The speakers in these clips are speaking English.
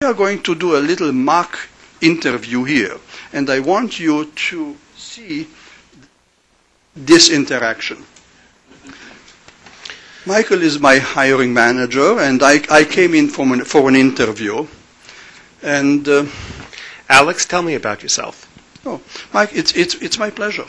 are going to do a little mock interview here, and I want you to see this interaction. Michael is my hiring manager, and I came in for an interview. And Alex, tell me about yourself. Oh, Mike, it's my pleasure.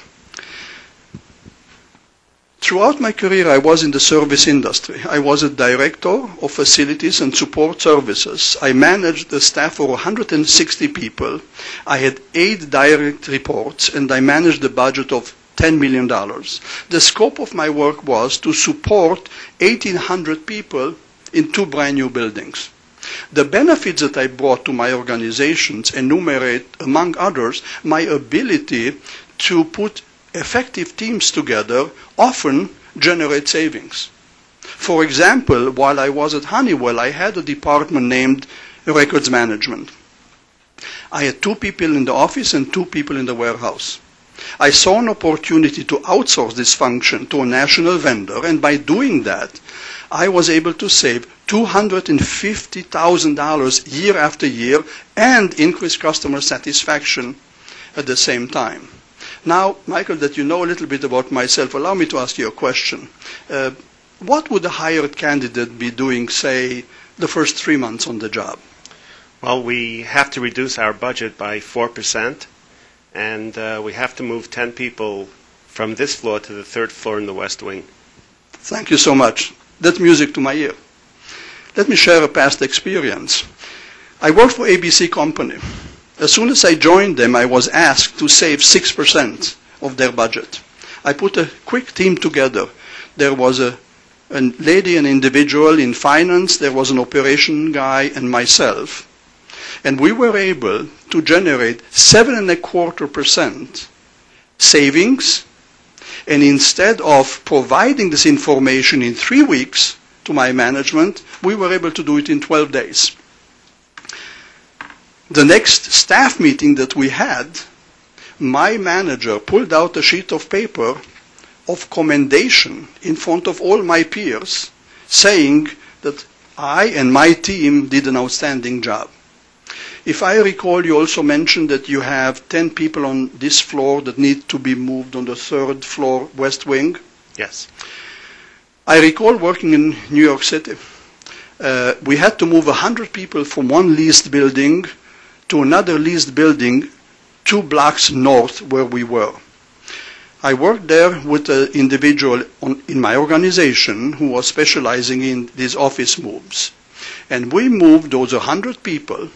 Throughout my career, I was in the service industry. I was a director of facilities and support services. I managed the staff for 160 people. I had 8 direct reports, and I managed the budget of $10 million. The scope of my work was to support 1,800 people in 2 brand new buildings. The benefits that I brought to my organizations enumerate, among others, my ability to put effective teams together often generate savings. For example, while I was at Honeywell, I had a department named Records Management. I had 2 people in the office and 2 people in the warehouse. I saw an opportunity to outsource this function to a national vendor, and by doing that, I was able to save $250,000 year after year and increase customer satisfaction at the same time. Now, Michael, that you know a little bit about myself, allow me to ask you a question. What would a hired candidate be doing, say, the first 3 months on the job? Well, we have to reduce our budget by 4%, and we have to move 10 people from this floor to the 3rd floor in the West Wing. Thank you so much. That's music to my ear. Let me share a past experience. I worked for ABC Company. As soon as I joined them, I was asked to save 6% of their budget. I put a quick team together. There was a lady, an individual in finance, there was an operation guy, and myself. And we were able to generate 7.25% savings. And instead of providing this information in 3 weeks to my management, we were able to do it in 12 days. The next staff meeting that we had, my manager pulled out a sheet of paper of commendation in front of all my peers, saying that I and my team did an outstanding job. If I recall, you also mentioned that you have 10 people on this floor that need to be moved on the 3rd floor West Wing. Yes. I recall working in New York City. We had to move 100 people from one leased building to another leased building 2 blocks north where we were. I worked there with an individual in my organization who was specializing in these office moves. And we moved those 100 people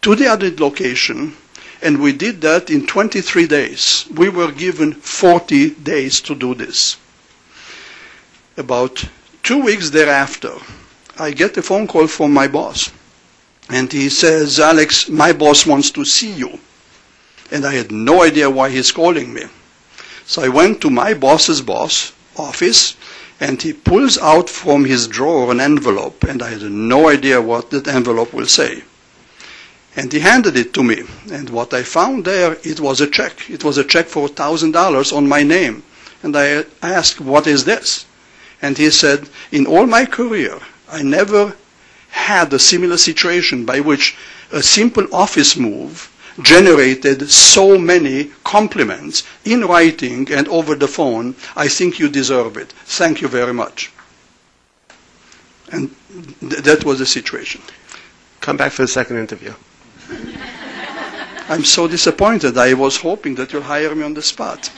to the other location, and we did that in 23 days. We were given 40 days to do this. About 2 weeks thereafter, I get a phone call from my boss. And he says, Alex, my boss wants to see you. And I had no idea why he's calling me. So I went to my boss's office, and he pulls out from his drawer an envelope, and I had no idea what that envelope will say. And he handed it to me. And what I found there, it was a check. It was a check for $1,000 on my name. And I asked, what is this? And he said, in all my career, I never had a similar situation by which a simple office move generated so many compliments in writing and over the phone. I think you deserve it. Thank you very much. And that was the situation. Come back for the second interview. I'm so disappointed. I was hoping that you'll hire me on the spot.